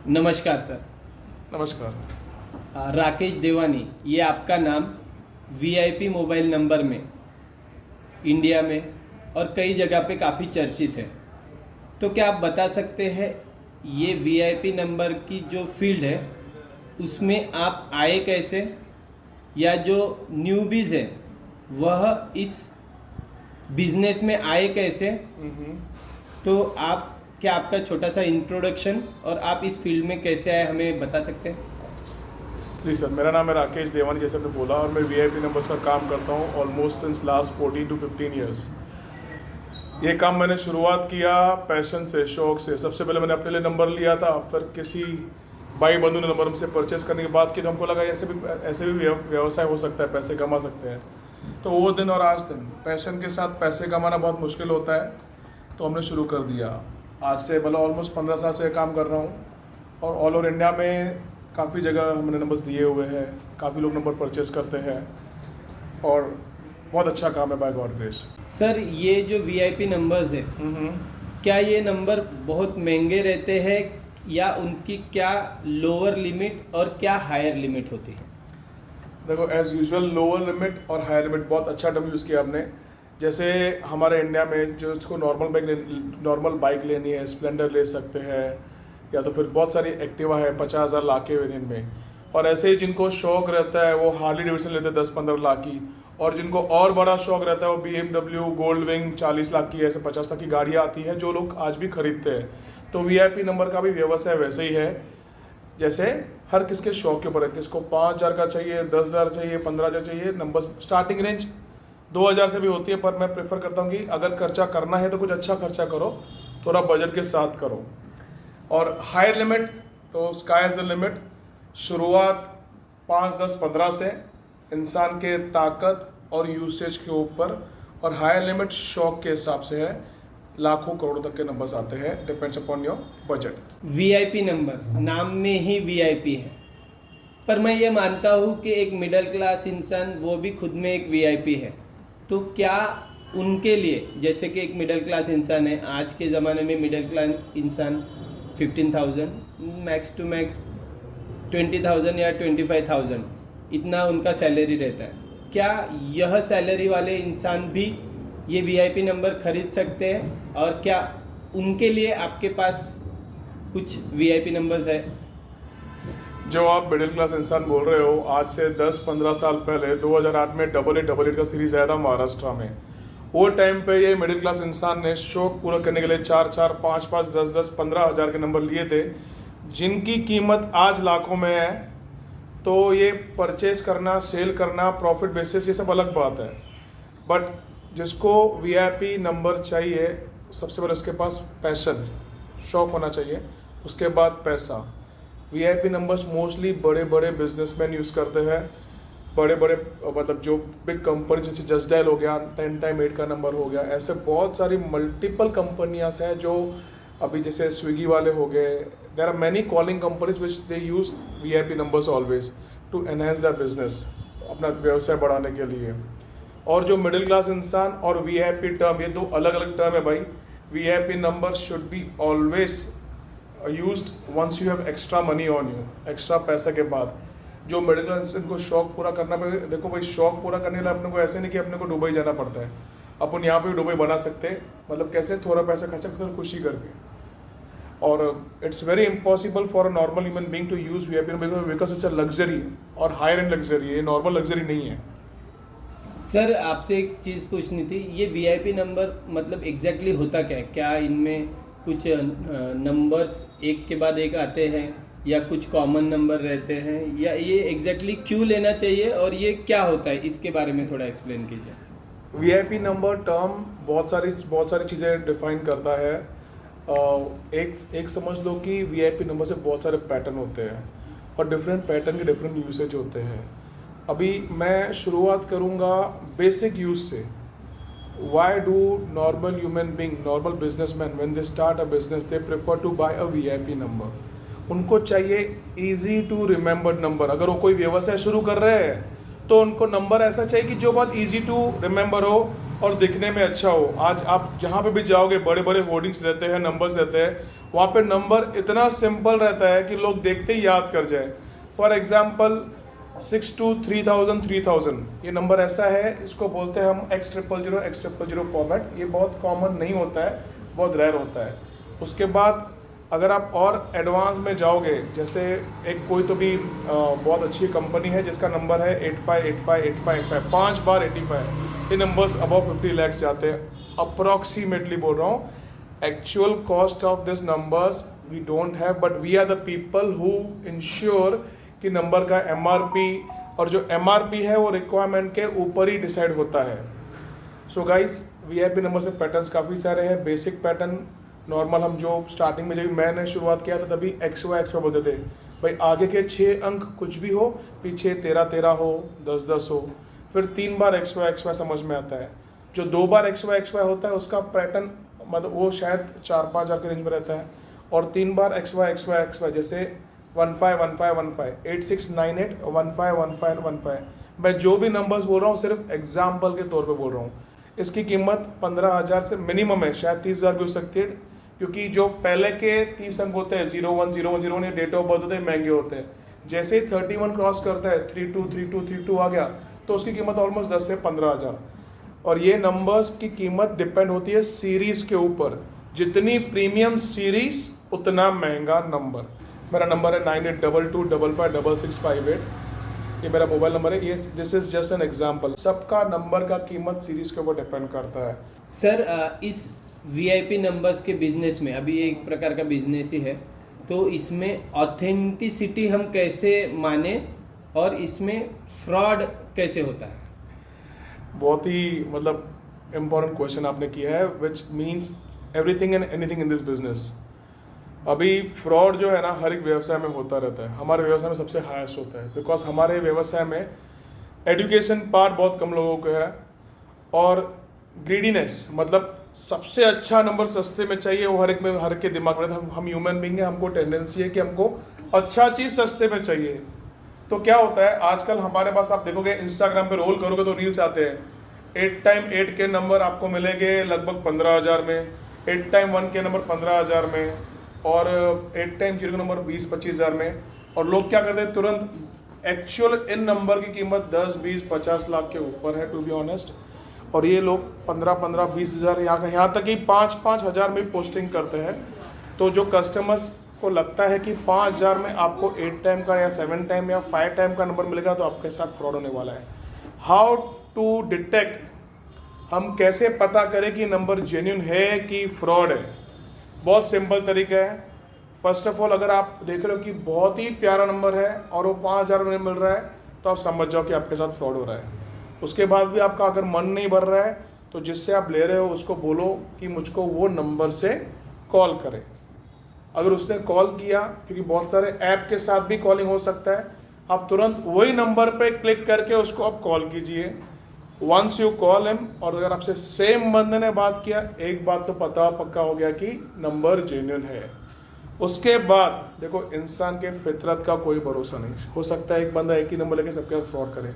नमस्कार सर। नमस्कार। राकेश देवानी, ये आपका नाम वीआईपी मोबाइल नंबर में इंडिया में और कई जगह पे काफ़ी चर्चित है। तो क्या आप बता सकते हैं ये वीआईपी नंबर की जो फील्ड है उसमें आप आए कैसे, या जो न्यूबीज़ है वह इस बिजनेस में आए कैसे? तो आप क्या आपका छोटा सा इंट्रोडक्शन और आप इस फील्ड में कैसे आए हमें बता सकते हैं? जी सर, मेरा नाम है राकेश देवानी, जैसे आपने बोला, और मैं वीआईपी नंबर्स का काम करता हूँ almost since last 14 to 15 years. ये काम मैंने शुरुआत किया पैशन से, शौक से। सबसे पहले मैंने अपने लिए नंबर लिया था, फिर किसी भाई बंधु ने नंबर हमसे परचेस करने की बात की तो हमको लगा ऐसे भी व्यवसाय हो सकता है, पैसे कमा सकते हैं। तो वो दिन और आज दिन पैशन के साथ पैसे कमाना बहुत मुश्किल होता है, तो हमने शुरू कर दिया। आज से मतलब ऑलमोस्ट 15 साल से काम कर रहा हूँ, और ऑल ओवर इंडिया में काफ़ी जगह हमने नंबर्स दिए हुए हैं, काफ़ी लोग नंबर परचेस करते हैं, और बहुत अच्छा काम है बाय गॉड ग्रेस। सर, ये जो वीआईपी नंबर्स है, क्या ये नंबर बहुत महंगे रहते हैं या उनकी क्या लोअर लिमिट और क्या हायर लिमिट होती है? देखो, एज यूजुअल लोअर लिमिट और हायर लिमिट, बहुत अच्छा टर्म यूज़ किया आपने। जैसे हमारे इंडिया में जो इसको नॉर्मल बाइक लेनी है, स्प्लेंडर ले सकते हैं, या तो फिर बहुत सारी एक्टिवा है 50,000 लाख के वेरिएंट में। और ऐसे ही जिनको शौक रहता है वो हार्ली डेविडसन लेते हैं 10-15 लाख की, और जिनको और बड़ा शौक रहता है वो BMW गोल्ड विंग 40 लाख की, ऐसे 50 लाख की गाड़ियाँ आती हैं जो लोग आज भी खरीदते हैं। तो वीआईपी नंबर का भी व्यवसाय वैसे ही है, जैसे हर किसके शौक के ऊपर है। किसको 5,000 का चाहिए, 10,000 चाहिए, 15,000 चाहिए। नंबर स्टार्टिंग रेंज 2,000 से भी होती है, पर मैं प्रेफर करता हूँ कि अगर खर्चा करना है तो कुछ अच्छा खर्चा करो, थोड़ा बजट के साथ करो। और हायर लिमिट तो स्काई इज द लिमिट। शुरुआत 5, 10, 15 से इंसान के ताकत और यूसेज के ऊपर, और हायर लिमिट शौक के हिसाब से है। लाखों करोड़ों तक के नंबर्स आते हैं, depends upon your budget. VIP number नाम में ही वीआईपी है, पर मैं ये मानता हूँ कि एक मिडिल क्लास इंसान वो भी खुद में एक वीआईपी है। तो क्या उनके लिए, जैसे कि एक मिडिल क्लास इंसान है, आज के ज़माने में मिडिल क्लास इंसान 15,000 मैक्स टू मैक्स 20,000 या 25,000 इतना उनका सैलरी रहता है, क्या यह सैलरी वाले इंसान भी ये वीआईपी नंबर खरीद सकते हैं? और क्या उनके लिए आपके पास कुछ वीआईपी नंबर्स है? जो आप मिडिल क्लास इंसान बोल रहे हो, आज से 10-15 साल पहले 2008 में 8888 का सीरीज आया था महाराष्ट्र में। वो टाइम पे ये मिडिल क्लास इंसान ने शौक पूरा करने के लिए 4-4, 5-5, 10-10, 15,000 के नंबर लिए थे, जिनकी कीमत आज लाखों में है। तो ये परचेस करना, सेल करना, प्रॉफिट बेसिस, ये सब अलग बात है। बट जिसको वीआईपी नंबर चाहिए, सबसे पहले उसके पास पैशन, शौक होना चाहिए, उसके बाद पैसा। वीआईपी नंबर्स मोस्टली बड़े बड़े बिजनेसमैन यूज़ करते हैं। बड़े बड़े मतलब जो बिग कंपनी, जैसे जस्ट डायल हो गया, 10 टाइम 8 का नंबर हो गया, ऐसे बहुत सारी मल्टीपल कंपनियाँ हैं जो अभी जैसे स्विगी वाले हो गए। There are many calling companies which they use VIP numbers always to enhance the business, अपना व्यवसाय बढ़ाने के लिए। और जो मिडिल क्लास इंसान और वीआईपी टर्म, ये दो अलग अलग टर्म है भाई। VIP number should be always used once you have extra money on you, extra पैसे के बाद। जो मिडिल क्लास को शौक पूरा करना पड़ेगा। देखो भाई, शौक पूरा करने के लिए अपने को ऐसे नहीं कि अपने को दुबई जाना पड़ता है, अपन यहाँ पे भी दुबई बना सकते हैं। मतलब कैसे, थोड़ा पैसा खर्चा करते खुशी करके। और it's very impossible for a normal human being to use VIP because it's a luxury, और हायर एंड लग्जरी, ये नॉर्मल लग्जरी नहीं है। सर, आपसे एक चीज़ पूछनी थी, ये वीआईपी नंबर मतलब एग्जैक्टली होता क्या है? क्या इनमें कुछ नंबर्स एक के बाद एक आते हैं, या कुछ कॉमन नंबर रहते हैं, या ये एग्जैक्टली क्यों लेना चाहिए और ये क्या होता है, इसके बारे में थोड़ा एक्सप्लेन कीजिए। वीआईपी नंबर टर्म बहुत सारी चीज़ें डिफाइन करता है। एक समझ लो कि वीआईपी नंबर से बहुत सारे पैटर्न होते हैं, और डिफरेंट पैटर्न के डिफरेंट यूसेज होते हैं। अभी मैं शुरुआत करूँगा बेसिक यूज से। Why do normal human being, normal businessman, when they start a business, they prefer to buy a VIP number. उनको चाहिए ईजी टू रिमेंबर नंबर। अगर वो कोई व्यवसाय शुरू कर रहे हैं तो उनको नंबर ऐसा चाहिए कि जो बहुत ईजी टू रिमेंबर हो, और दिखने में अच्छा हो। आज आप जहाँ पे भी जाओगे बड़े बड़े होर्डिंग्स रहते हैं, नंबर्स रहते हैं, वहाँ पे नंबर इतना सिंपल रहता है कि लोग देखते ही याद कर जाए। फॉर एग्जाम्पल 623000 ये नंबर ऐसा है, इसको बोलते हैं हम X000 फॉर्मेट। ये बहुत कॉमन नहीं होता है, बहुत रेयर होता है। उसके बाद अगर आप और एडवांस में जाओगे, जैसे एक कोई तो भी बहुत अच्छी कंपनी है जिसका नंबर है 85858585, 5 बार 85, ये नंबर्स अबव 50 लैक्स जाते हैं अप्रॉक्सीमेटली बोल रहा हूँ। Actual cost of this numbers we don't have, but we are the people who ensure कि नंबर का एमआरपी, और जो एमआरपी है वो रिक्वायरमेंट के ऊपर ही डिसाइड होता है। सो गाइस, वीआईपी नंबर से पैटर्न्स काफ़ी सारे हैं। बेसिक पैटर्न नॉर्मल, हम जो स्टार्टिंग में जब मैंने शुरुआत किया था तभी XY बोलते थे भाई, आगे के 6 अंक कुछ भी हो, पीछे 13 हो, 10 हो, फिर 3 बार XY समझ में आता है। जो 2 बार XY होता है उसका पैटर्न मतलब वो शायद 4-5 हज़ार के रेंज में रहता है, और 3 बार XY जैसे 151515 8698 151515। मैं जो भी नंबर्स बोल रहा हूँ सिर्फ एग्जाम्पल के तौर पे बोल रहा हूँ। इसकी कीमत 15,000 से मिनिमम है, शायद 30,000 भी हो सकती है, क्योंकि जो पहले के 30 अंक होते हैं 010101 ये डेट ऑफ बर्थ होते हैं, महंगे होते हैं। जैसे ही 31 क्रॉस करता है 323232 आ गया तो उसकी कीमत ऑलमोस्ट 10 से 15,000। और ये नंबर्स की कीमत डिपेंड होती है सीरीज के ऊपर, जितनी प्रीमियम सीरीज उतना महंगा नंबर। मेरा नंबर है 9822556658, ये मेरा मोबाइल नंबर है। ये this is just an example. सबका नंबर का कीमत सीरीज के ऊपर डिपेंड करता है। सर इस वीआईपी नंबर्स के बिजनेस में, अभी एक प्रकार का बिजनेस ही है, तो इसमें ऑथेंटिसिटी हम कैसे माने और इसमें फ्रॉड कैसे होता है? बहुत ही मतलब इम्पोर्टेंट क्वेश्चन आपने किया है, which means everything and anything in this business. अभी फ्रॉड जो है ना हर एक व्यवसाय में होता रहता है, हमारे व्यवसाय में सबसे हाईएस्ट होता है, बिकॉज हमारे व्यवसाय में एजुकेशन पार्ट बहुत कम लोगों को है, और ग्रीडीनेस मतलब सबसे अच्छा नंबर सस्ते में चाहिए वो हर एक के दिमाग में। हम ह्यूमन बीइंग है, हमको टेंडेंसी है कि हमको अच्छा चीज़ सस्ते में चाहिए। तो क्या होता है आजकल हमारे पास, आप देखोगे इंस्टाग्राम पे रोल करोगे तो रील्स आते हैं, 8 टाइम 8 के नंबर आपको मिलेंगे लगभग 15,000 में, 8 टाइम 1 के नंबर 15,000 में, और 8 टाइम 0 के नंबर 20-25,000 में। और लोग क्या करते हैं तुरंत, एक्चुअल इन नंबर की कीमत 10-20-50 लाख के ऊपर है टू बी ऑनेस्ट, और ये लोग 15-20 हज़ार यहाँ तक कि 5-5 हज़ार में पोस्टिंग करते हैं। तो जो कस्टमर्स को लगता है कि 5,000 में आपको 8 टाइम का या 7 टाइम या 5 टाइम का नंबर मिलेगा तो आपके साथ फ्रॉड होने वाला है। हाउ टू डिटेक्ट, हम कैसे पता करें कि नंबर जेन्युइन है कि फ्रॉड है? बहुत सिंपल तरीका है। फर्स्ट ऑफ ऑल, अगर आप देख रहे हो कि बहुत ही प्यारा नंबर है और वो 5,000 में मिल रहा है तो आप समझ जाओ कि आपके साथ फ्रॉड हो रहा है। उसके बाद भी आपका अगर मन नहीं भर रहा है तो जिससे आप ले रहे हो उसको बोलो कि मुझको वो नंबर से कॉल करे। अगर उसने कॉल किया, क्योंकि बहुत सारे ऐप के साथ भी कॉलिंग हो सकता है, आप तुरंत वही नंबर पे क्लिक करके उसको आप कॉल कीजिए। वंस यू कॉल हिम, और अगर आपसे सेम बंदे ने बात किया, एक बात तो पता पक्का हो गया कि नंबर जेन्युइन है। उसके बाद देखो, इंसान के फितरत का कोई भरोसा नहीं, हो सकता है एक बंदा एक ही नंबर लेके सबके साथ फ्रॉड करे,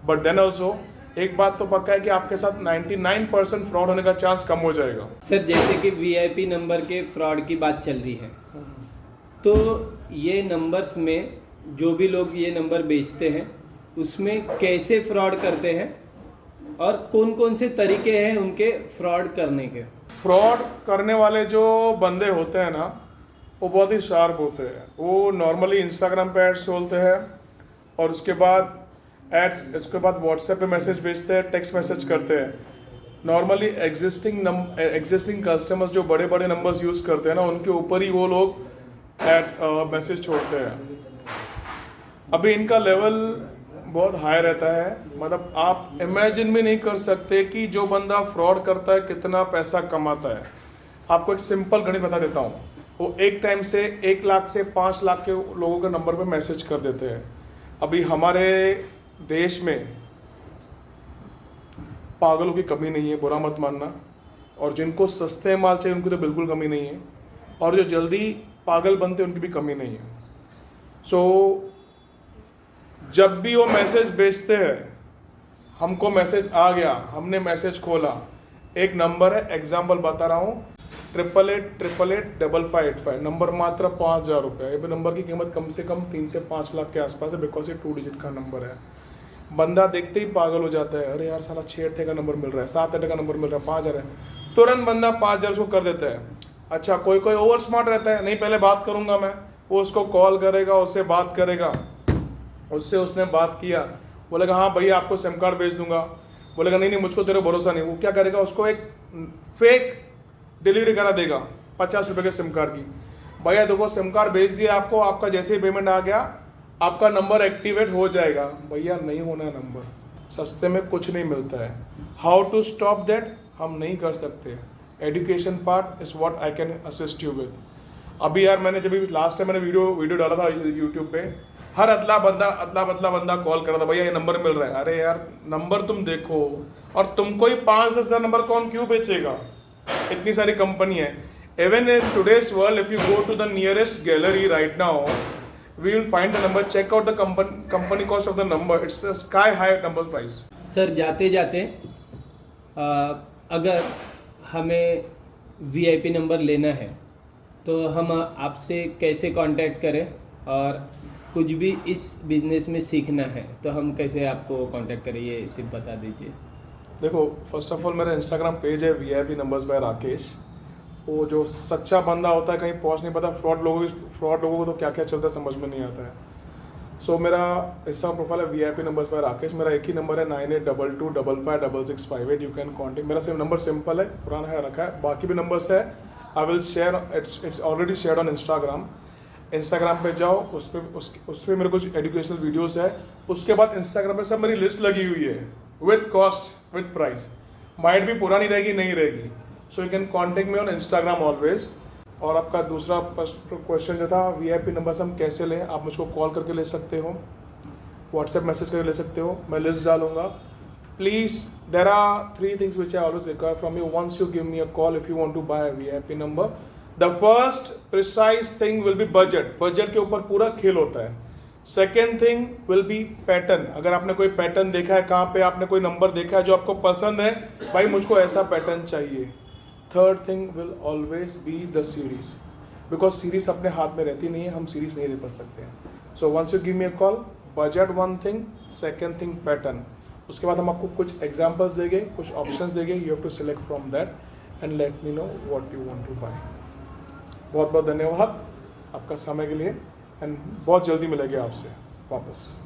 बट देन ऑल्सो एक बात तो पक्का है कि आपके साथ 99% फ्रॉड होने का चांस कम हो जाएगा। सर जैसे कि वीआईपी नंबर के फ्रॉड की बात चल रही है, तो ये नंबर्स में जो भी लोग ये नंबर बेचते हैं उसमें कैसे फ्रॉड करते हैं और कौन कौन से तरीके हैं उनके फ्रॉड करने के? फ्रॉड करने वाले जो बंदे होते हैं ना, वो बहुत ही शार्प होते हैं। वो नॉर्मली इंस्टाग्राम पे एड्स खोलते हैं, और उसके बाद इसके बाद व्हाट्सएप पे मैसेज भेजते हैं, टेक्स्ट मैसेज करते हैं। नॉर्मली एग्जिस्टिंग कस्टमर्स जो बड़े बड़े नंबर्स यूज़ करते हैं ना, उनके ऊपर ही वो लोग मैसेज छोड़ते हैं। अभी इनका लेवल बहुत हाई रहता है, मतलब आप इमेजिन भी नहीं कर सकते कि जो बंदा फ्रॉड करता है कितना पैसा कमाता है। आपको एक सिंपल गणित बता देता हूँ। वो एक टाइम से 1 लाख से 5 लाख के लोगों के नंबर पे मैसेज कर देते हैं। अभी हमारे देश में पागलों की कमी नहीं है, बुरा मत मानना, और जिनको सस्ते माल चाहिए उनकी तो बिल्कुल कमी नहीं है, और जो जल्दी पागल बनते हैं उनकी भी कमी नहीं है। सो जब भी वो मैसेज भेजते हैं, हमको मैसेज आ गया, हमने मैसेज खोला, एक नंबर है, एग्जाम्पल बता रहा हूँ, 8888885585, नंबर मात्र 5,000 रुपये। ये नंबर की कीमत कम से कम 3 से 5 लाख के आसपास है, बिकॉज ये 2 डिजिट का नंबर है। बंदा देखते ही पागल हो जाता है, अरे यार साला 6 का नंबर मिल रहा है, 7 का नंबर मिल रहा है, 5,000 है, तुरंत बंदा 5,000 को कर देता है। अच्छा, कोई कोई ओवर स्मार्ट रहता है, नहीं पहले बात करूंगा मैं, वो उसको कॉल करेगा, उससे बात करेगा, उससे उसने बात किया, बोलेगा हाँ भैया आपको सिम कार्ड भेज दूंगा, बोलेगा नहीं नहीं मुझको तेरे भरोसा नहीं, वो क्या करेगा, उसको एक फेक डिलीवरी करा देगा 50 रुपये के सिम कार्ड की। भैया देखो सिम कार्ड भेज दिया आपको, आपका जैसे ही पेमेंट आ गया आपका नंबर एक्टिवेट हो जाएगा। भैया नहीं होना है नंबर, सस्ते में कुछ नहीं मिलता है। हाउ टू स्टॉप दैट हम नहीं कर सकते। Education part is what I can assist you with. अभी यार मैंने जब लास्ट टाइम मैंने वीडियो डाला था यूट्यूब पे, हर अदला बदला बंदा कॉल कर रहा था, भैया ये नंबर मिल रहा है। अरे यार नंबर तुम देखो, और तुमको ही 5,000 नंबर कौन क्यों बेचेगा, इतनी सारी कंपनी है। Even in today's world if you go to the nearest gallery right now, we will find the number, check out the company cost of the number, it's a sky high number price. Sir जाते जाते अगर हमें VIP number लेना है तो हम आपसे कैसे कांटेक्ट करें, और कुछ भी इस बिजनेस में सीखना है तो हम कैसे आपको कांटेक्ट करें, ये सिर्फ बता दीजिए। देखो फर्स्ट ऑफ ऑल मेरा इंस्टाग्राम पेज है VIP नंबर्स बाय राकेश। वो जो सच्चा बंदा होता है कहीं पहुंच नहीं पाता, फ्रॉड लोगों को तो क्या क्या चलता है समझ में नहीं आता है। सो मेरा इंस्टा प्रोफाइल है VIP नंबर्स बाय राकेश। मेरा एक ही नंबर है 9822556658। You can contact. मेरा सिर्फ नंबर सिंपल है, पुराना है रखा है, बाकी भी नंबर्स है I will share, it's already share on Instagram पे जाओ, उस पर मेरे कुछ एजुकेशनल वीडियोस है। उसके बाद इंस्टाग्राम पे सब मेरी लिस्ट लगी हुई है with cost with price, might भी पुरानी रहेगी नहीं रहेगी। So you can contact me on Instagram always. और आपका दूसरा क्वेश्चन जो था VIP नंबर्स हम कैसे लें, आप मुझको कॉल करके ले सकते हो, व्हाट्सएप मैसेज करके ले सकते हो, मैं लिस्ट डालूंगा। Please there are 3 things which I always require from you once you give me a call if you want to buy VIP number. The first precise thing will be budget. Budget के ऊपर पूरा खेल होता है। Second thing will be pattern. अगर आपने कोई pattern देखा है, कहाँ पे आपने कोई नंबर देखा है जो आपको पसंद है, भाई मुझको ऐसा पैटर्न चाहिए। Third thing will always be the series, because series अपने हाथ में रहती नहीं है, हम सीरीज नहीं दे पा सकते हैं। So once you give me a call, budget one thing, second thing pattern. उसके बाद हम आपको कुछ एग्जाम्पल्स देंगे, कुछ ऑप्शंस देंगे, you have to select from that and let me know what you want to buy. बहुत बहुत धन्यवाद आपका समय के लिए, एंड बहुत जल्दी मिलेंगे आपसे वापस।